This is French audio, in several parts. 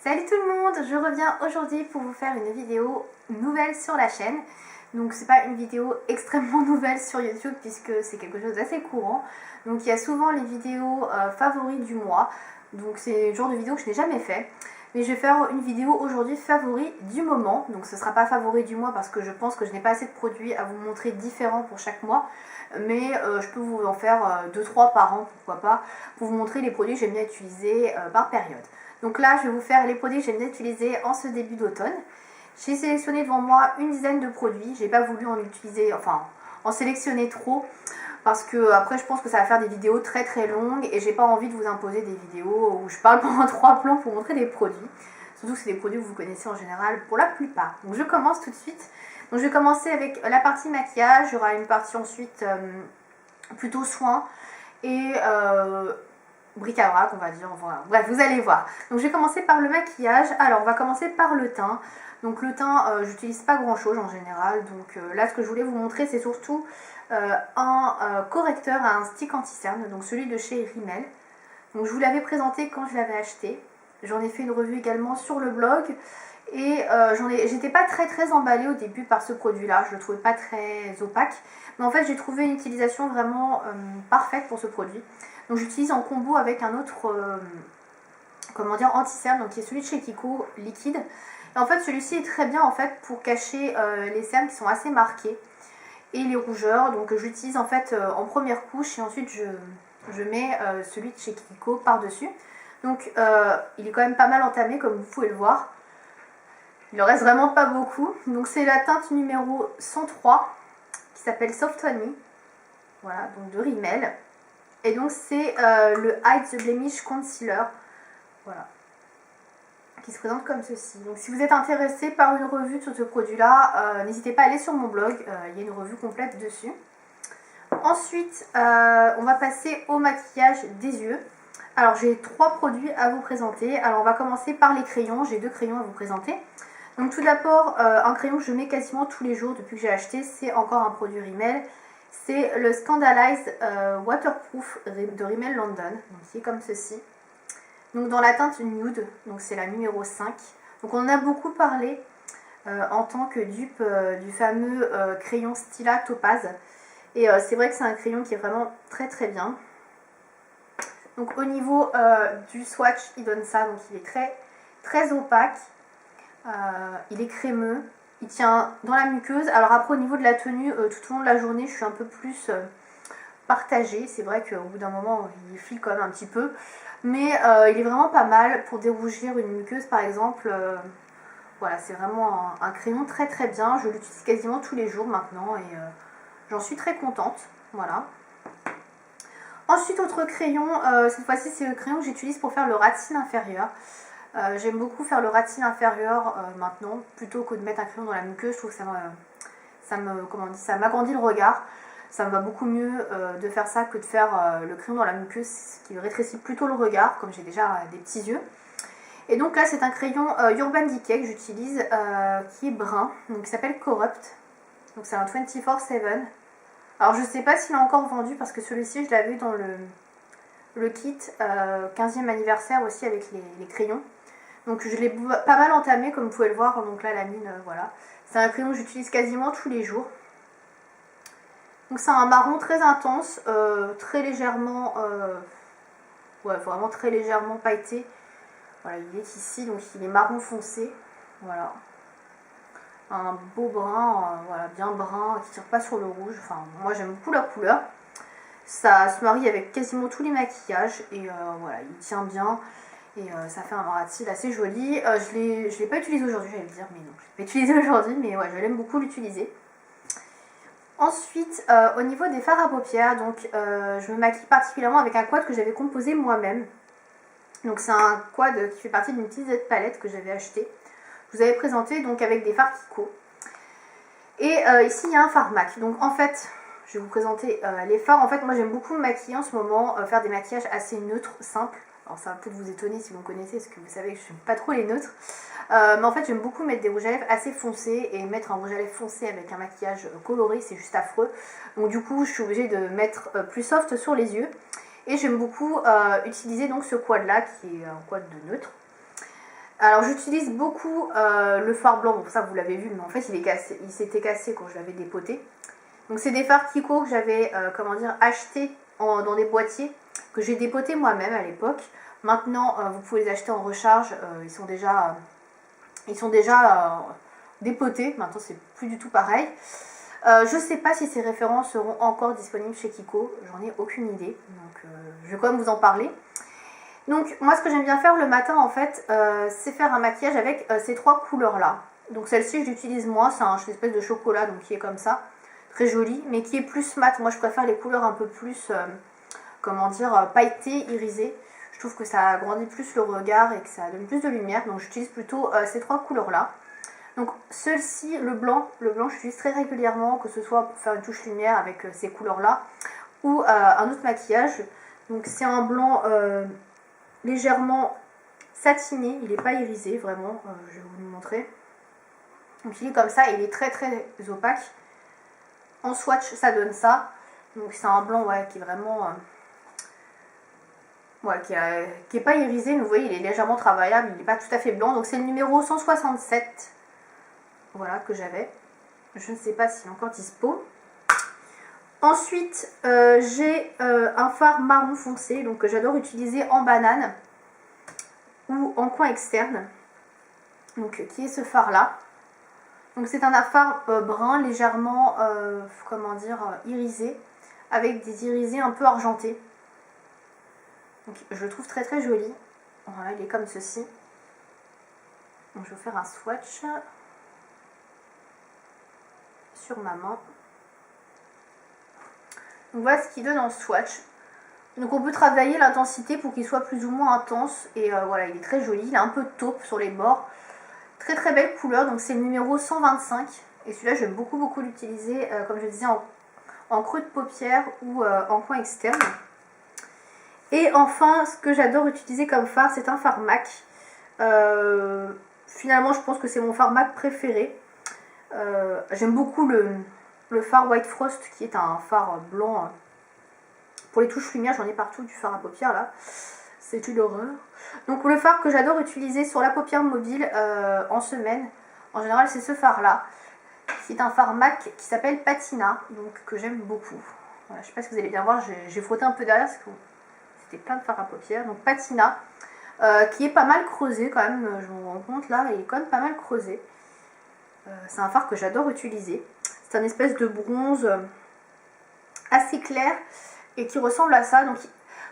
Salut tout le monde, je reviens aujourd'hui pour vous faire une vidéo nouvelle sur la chaîne. Donc c'est pas une vidéo extrêmement nouvelle sur YouTube puisque c'est quelque chose d'assez courant. Donc il y a souvent les vidéos favoris du mois. Donc c'est le genre de vidéo que je n'ai jamais fait. Mais je vais faire une vidéo aujourd'hui favori du moment. Donc ce ne sera pas favori du mois parce que je pense que je n'ai pas assez de produits à vous montrer différents pour chaque mois. Mais je peux vous en faire 2-3 par an, pourquoi pas, pour vous montrer les produits que j'aime bien utiliser par période. Donc là, je vais vous faire les produits que j'aime bien utiliser en ce début d'automne. J'ai sélectionné devant moi une dizaine de produits. J'ai pas voulu en utiliser, enfin, en sélectionner trop parce que après, je pense que ça va faire des vidéos très très longues et j'ai pas envie de vous imposer des vidéos où je parle pendant 3 plans pour montrer des produits. Surtout que c'est des produits que vous connaissez en général pour la plupart. Donc je commence tout de suite. Donc je vais commencer avec la partie maquillage. Il y aura une partie ensuite plutôt soins et bric-à-brac, on va dire, voilà. Bref, vous allez voir. Donc je vais commencer par le maquillage. Alors on va commencer par le teint. Donc le teint, j'utilise pas grand chose en général. Donc là, ce que je voulais vous montrer, c'est surtout un correcteur à un stick anti-cerne, donc celui de chez Rimmel. Donc je vous l'avais présenté quand je l'avais acheté. J'en ai fait une revue également sur le blog. Et j'étais pas très emballée au début par ce produit là, je le trouvais pas très opaque, mais en fait j'ai trouvé une utilisation vraiment parfaite pour ce produit. Donc j'utilise en combo avec un autre comment dire, anti-cerne, donc qui est celui de chez Kiko, liquide. Et en fait celui-ci est très bien en fait pour cacher les cernes qui sont assez marqués et les rougeurs. Donc j'utilise en fait en première couche et ensuite je mets celui de chez Kiko par dessus. Donc il est quand même pas mal entamé comme vous pouvez le voir. Il ne reste vraiment pas beaucoup. Donc c'est la teinte numéro 103 qui s'appelle Soft Honey. Voilà, donc de Rimmel. Et donc c'est le Hide the Blemish Concealer. Voilà. Qui se présente comme ceci. Donc si vous êtes intéressé par une revue sur ce produit-là, n'hésitez pas à aller sur mon blog. Il y a une revue complète dessus. Ensuite, on va passer au maquillage des yeux. Alors j'ai 3 produits à vous présenter. Alors on va commencer par les crayons. J'ai 2 crayons à vous présenter. Donc tout d'abord, un crayon que je mets quasiment tous les jours depuis que j'ai acheté, c'est encore un produit Rimmel. C'est le Scandalise Waterproof de Rimmel London, donc qui est comme ceci. Donc dans la teinte nude, donc c'est la numéro 5. Donc on en a beaucoup parlé en tant que dupe du fameux crayon Stila Topaz. Et c'est vrai que c'est un crayon qui est vraiment très bien. Donc au niveau du swatch, il donne ça, donc il est très opaque. Il est crémeux, il tient dans la muqueuse. Alors après au niveau de la tenue, tout au long de la journée je suis un peu plus partagée. C'est vrai qu'au bout d'un moment il file quand même un petit peu. Mais il est vraiment pas mal pour dérougir une muqueuse par exemple. Voilà, c'est vraiment un crayon très bien. Je l'utilise quasiment tous les jours maintenant et j'en suis très contente. Voilà. Ensuite autre crayon, cette fois-ci c'est le crayon que j'utilise pour faire le ras de cils inférieur. J'aime beaucoup faire le ras de cils inférieur maintenant, plutôt que de mettre un crayon dans la muqueuse. Je trouve que ça m'agrandit le regard. Ça me va beaucoup mieux de faire ça que de faire le crayon dans la muqueuse, ce qui rétrécit plutôt le regard, comme j'ai déjà des petits yeux. Et donc là c'est un crayon Urban Decay que j'utilise, qui est brun, donc qui s'appelle Corrupt. Donc c'est un 24/7. Alors je sais pas s'il est encore vendu parce que celui-ci je l'avais eu dans le kit 15e anniversaire aussi avec les crayons. Donc je l'ai pas mal entamé comme vous pouvez le voir, donc là la mine, voilà. C'est un crayon que j'utilise quasiment tous les jours. Donc c'est un marron très intense, très légèrement, ouais vraiment très légèrement pailleté. Voilà, il est ici, donc il est marron foncé, voilà. Un beau brun, voilà, bien brun, qui tire pas sur le rouge, enfin moi j'aime beaucoup la couleur. Ça se marie avec quasiment tous les maquillages et voilà, il tient bien. Et ça fait un ras de cils assez joli. Je l'ai pas utilisé aujourd'hui, j'allais le dire, mais non, je l'ai pas utilisé aujourd'hui, mais ouais, je l'aime beaucoup l'utiliser. Ensuite, au niveau des fards à paupières, donc je me maquille particulièrement avec un quad que j'avais composé moi-même. Donc c'est un quad qui fait partie d'une petite palette que j'avais acheté. Je vous avais présenté donc avec des fards Kiko. Et ici il y a un fard MAC. Donc en fait, je vais vous présenter les fards. En fait, moi j'aime beaucoup me maquiller en ce moment, faire des maquillages assez neutres, simples. Alors ça va peut-être vous étonner si vous me connaissez, parce que vous savez que je n'aime pas trop les neutres. Mais en fait j'aime beaucoup mettre des rouges à lèvres assez foncés. Et mettre un rouge à lèvres foncé avec un maquillage coloré, c'est juste affreux. Donc du coup je suis obligée de mettre plus soft sur les yeux. Et j'aime beaucoup utiliser donc ce quad là, qui est un quad de neutre. Alors j'utilise beaucoup le fard blanc, bon ça vous l'avez vu, mais en fait il s'était cassé quand je l'avais dépoté. Donc c'est des fards Kiko que j'avais acheté dans des boîtiers, que j'ai dépoté moi-même à l'époque. Maintenant vous pouvez les acheter en recharge, ils sont déjà dépotés, maintenant c'est plus du tout pareil. Je sais pas si ces références seront encore disponibles chez Kiko, j'en ai aucune idée, donc je vais quand même vous en parler. Donc moi ce que j'aime bien faire le matin en fait, c'est faire un maquillage avec ces trois couleurs là. Donc celle-ci je l'utilise moins, c'est une espèce de chocolat donc qui est comme ça, très joli, mais qui est plus mat. Moi je préfère les couleurs un peu plus, pailletées, irisées. Je trouve que ça agrandit plus le regard et que ça donne plus de lumière, donc j'utilise plutôt ces trois couleurs là. Donc celle-ci, le blanc j'utilise très régulièrement, que ce soit pour faire une touche lumière avec ces couleurs là, ou un autre maquillage. Donc c'est un blanc légèrement satiné, il n'est pas irisé vraiment, je vais vous le montrer. Donc il est comme ça, il est très très opaque. En swatch ça donne ça, donc c'est un blanc qui est vraiment... qui est pas irisé, mais vous voyez il est légèrement travaillable, il n'est pas tout à fait blanc, donc c'est le numéro 167, voilà, que j'avais. Je ne sais pas s'il est encore dispo. Ensuite j'ai un fard marron foncé, donc que j'adore utiliser en banane ou en coin externe, donc qui est ce fard là. Donc c'est un fard brun légèrement irisé, avec des irisés un peu argentés. Donc je le trouve très très joli. Voilà, il est comme ceci. Donc je vais vous faire un swatch sur ma main. Donc voilà ce qu'il donne en swatch. Donc on peut travailler l'intensité pour qu'il soit plus ou moins intense. Et voilà, il est très joli. Il a un peu de taupe sur les bords. Très très belle couleur. Donc c'est le numéro 125. Et celui-là j'aime beaucoup l'utiliser, comme je disais, en creux de paupière ou en coin externe. Et enfin, ce que j'adore utiliser comme fard, c'est un fard MAC. Finalement, je pense que c'est mon fard MAC préféré. J'aime beaucoup le fard White Frost, qui est un fard blanc. Pour les touches lumière, j'en ai partout du fard à paupières là. C'est une horreur. Donc le fard que j'adore utiliser sur la paupière mobile en semaine, en général, c'est ce fard là, qui est un fard MAC qui s'appelle Patina, donc que j'aime beaucoup. Voilà, je sais pas si vous allez bien voir, j'ai frotté un peu derrière parce que c'était plein de fard à paupières. Donc Patina, qui est pas mal creusé quand même, je me rends compte là, il est quand même pas mal creusé. C'est un fard que j'adore utiliser. C'est un espèce de bronze assez clair et qui ressemble à ça. Donc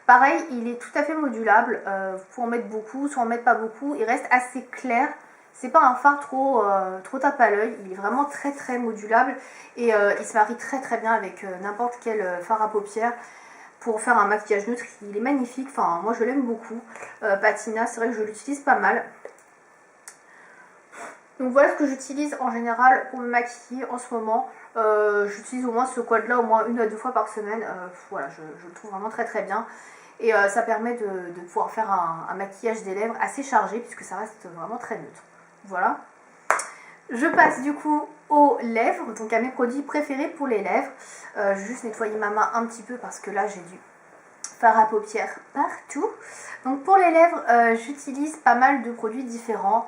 pareil, il est tout à fait modulable. Vous pouvez en mettre beaucoup, soit en mettre pas beaucoup. Il reste assez clair. C'est pas un fard trop tape à l'œil. Il est vraiment très très modulable et il se marie très très bien avec n'importe quel fard à paupières. Pour faire un maquillage neutre, il est magnifique. Enfin, moi je l'aime beaucoup. Patina, c'est vrai que je l'utilise pas mal. Donc voilà ce que j'utilise en général pour me maquiller en ce moment. J'utilise au moins ce quad là au moins 1 à 2 fois par semaine. Voilà, je le trouve vraiment très très bien. Et ça permet de pouvoir faire un maquillage des lèvres assez chargé puisque ça reste vraiment très neutre. Voilà. Je passe du coup aux lèvres, donc à mes produits préférés pour les lèvres. Je vais juste nettoyer ma main un petit peu parce que là j'ai du fard à paupières partout. Donc pour les lèvres, j'utilise pas mal de produits différents.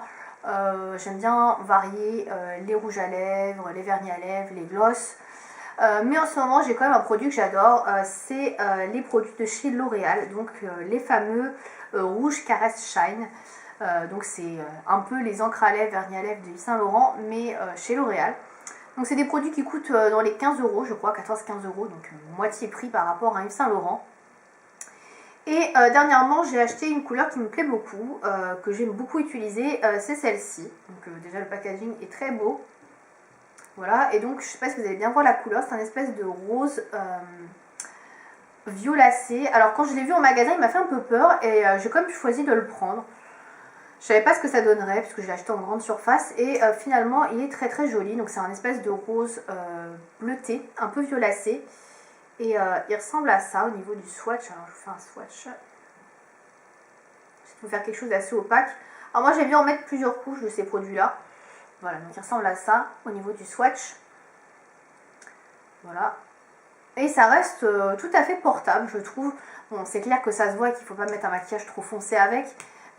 J'aime bien varier les rouges à lèvres, les vernis à lèvres, les glosses. Mais en ce moment j'ai quand même un produit que j'adore, c'est les produits de chez L'Oréal, donc les fameux rouges Caresse Shine. Donc c'est un peu les encres à lèvres, vernis à lèvres de Yves Saint Laurent, mais chez L'Oréal. Donc c'est des produits qui coûtent dans les 15 € je crois, 14-15 €, donc moitié prix par rapport à Yves Saint Laurent. Et dernièrement j'ai acheté une couleur qui me plaît beaucoup, que j'aime beaucoup utiliser, c'est celle-ci. Donc déjà le packaging est très beau. Voilà, et donc je sais pas si vous allez bien voir la couleur, c'est un espèce de rose violacé. Alors quand je l'ai vu en magasin il m'a fait un peu peur et j'ai quand même choisi de le prendre. Je savais pas ce que ça donnerait puisque je l'ai acheté en grande surface et finalement il est très très joli. Donc c'est un espèce de rose bleuté, un peu violacé. Et il ressemble à ça au niveau du swatch. Alors je vous fais un swatch. Je vais vous faire quelque chose d'assez opaque. Alors moi j'aime bien en mettre plusieurs couches de ces produits là. Voilà, donc il ressemble à ça au niveau du swatch. Voilà. Et ça reste tout à fait portable je trouve. Bon c'est clair que ça se voit qu'il ne faut pas mettre un maquillage trop foncé avec.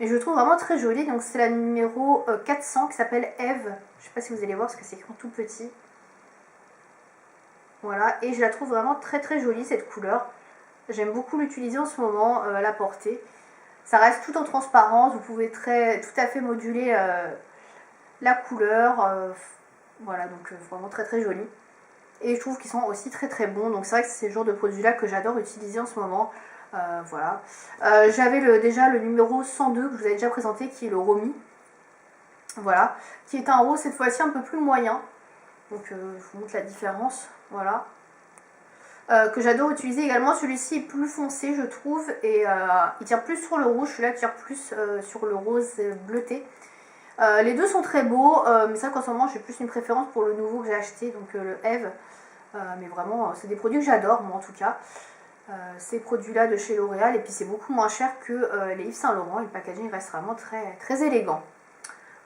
Et je le trouve vraiment très joli. Donc c'est la numéro 400 qui s'appelle Eve. Je sais pas si vous allez voir parce que c'est écrit tout petit. Voilà, et je la trouve vraiment très très jolie cette couleur. J'aime beaucoup l'utiliser en ce moment, la porter. Ça reste tout en transparence, vous pouvez tout à fait moduler la couleur. Voilà, donc vraiment très très joli. Et je trouve qu'ils sont aussi très très bons. Donc c'est vrai que c'est ce genre de produit là que j'adore utiliser en ce moment. Voilà. J'avais déjà le numéro 102 que je vous avais déjà présenté, qui est le Romy. Voilà, qui est un rose cette fois-ci un peu plus moyen. Donc je vous montre la différence. Voilà. Que j'adore utiliser également. Celui-ci est plus foncé, je trouve, et il tire plus sur le rouge. Celui-là tire plus sur le rose bleuté. Les deux sont très beaux, mais c'est vrai qu'en ce moment j'ai plus une préférence pour le nouveau que j'ai acheté, donc le Eve. Mais vraiment, c'est des produits que j'adore, moi en tout cas. Ces produits-là de chez L'Oréal, et puis c'est beaucoup moins cher que les Yves Saint Laurent, et le packaging reste vraiment très, très élégant.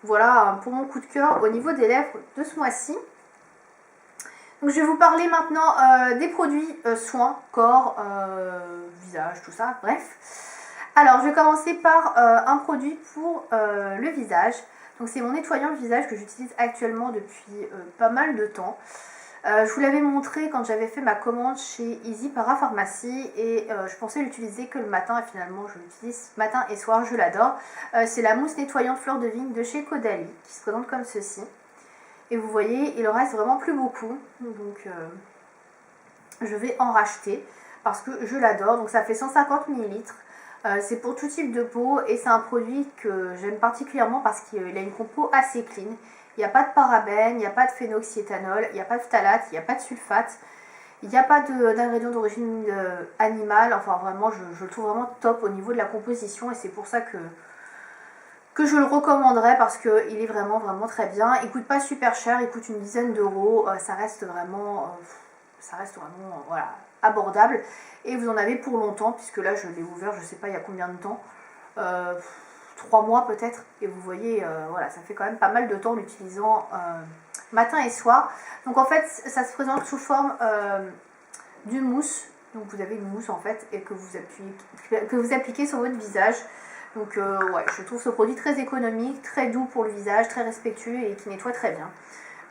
Voilà pour mon coup de cœur au niveau des lèvres de ce mois-ci. Donc je vais vous parler maintenant des produits soins, corps, visage, tout ça, bref. Alors je vais commencer par un produit pour le visage. Donc c'est mon nettoyant visage que j'utilise actuellement depuis pas mal de temps. Je vous l'avais montré quand j'avais fait ma commande chez Easy Parapharmacie et je pensais l'utiliser que le matin et finalement je l'utilise matin et soir, je l'adore. C'est la mousse nettoyante fleur de vigne de chez Caudalie qui se présente comme ceci. Et vous voyez, il en reste vraiment plus beaucoup, donc je vais en racheter parce que je l'adore. Donc ça fait 150 ml. C'est pour tout type de peau et c'est un produit que j'aime particulièrement parce qu'il a une compo assez clean. Il n'y a pas de parabènes, il n'y a pas de phénoxyéthanol, il n'y a pas de phtalate, il n'y a pas de sulfate, il n'y a pas d'ingrédients d'origine animale. Enfin vraiment, je le trouve vraiment top au niveau de la composition et c'est pour ça que je le recommanderais parce qu'il est vraiment vraiment très bien. Il coûte pas super cher, il coûte une dizaine d'euros. Ça reste vraiment, voilà, abordable. Et vous en avez pour longtemps puisque là je l'ai ouvert, je sais pas il y a combien de temps. 3 mois peut-être, et vous voyez, voilà, ça fait quand même pas mal de temps en l'utilisant matin et soir. Donc en fait, ça se présente sous forme d'une mousse. Donc vous avez une mousse en fait, et que vous appliquez sur votre visage. Donc ouais, je trouve ce produit très économique, très doux pour le visage, très respectueux et qui nettoie très bien.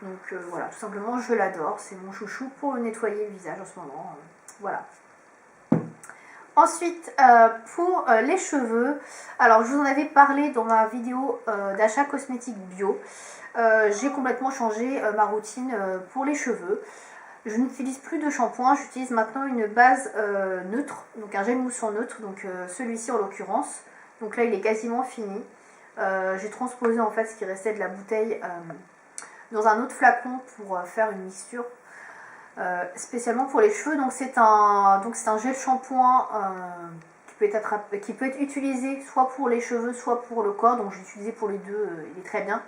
Donc voilà, tout simplement, je l'adore. C'est mon chouchou pour nettoyer le visage en ce moment. Voilà. Ensuite, pour les cheveux, alors je vous en avais parlé dans ma vidéo d'achat cosmétique bio. J'ai complètement changé ma routine pour les cheveux. Je n'utilise plus de shampoing, j'utilise maintenant une base neutre, donc un gel moussant neutre, donc celui-ci en l'occurrence. Donc là il est quasiment fini. J'ai transposé en fait ce qui restait de la bouteille dans un autre flacon pour faire une mixture. Spécialement pour les cheveux, donc c'est un gel shampoing qui peut être utilisé soit pour les cheveux soit pour le corps, donc j'ai utilisé pour les deux, il est très bien.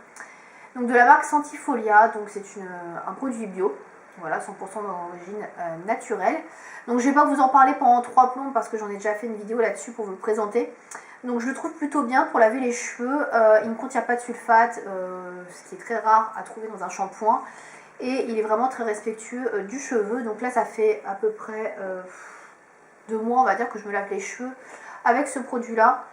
Donc de la marque Santifolia, donc c'est un produit bio, voilà, 100% d'origine naturelle. Donc je vais pas vous en parler pendant 3 plombs parce que j'en ai déjà fait une vidéo là-dessus pour vous le présenter. Donc je le trouve plutôt bien pour laver les cheveux, il ne contient pas de sulfate, ce qui est très rare à trouver dans un shampoing. Et il est vraiment très respectueux du cheveu. Donc là ça fait à peu près 2 mois on va dire que je me lave les cheveux avec ce produit là.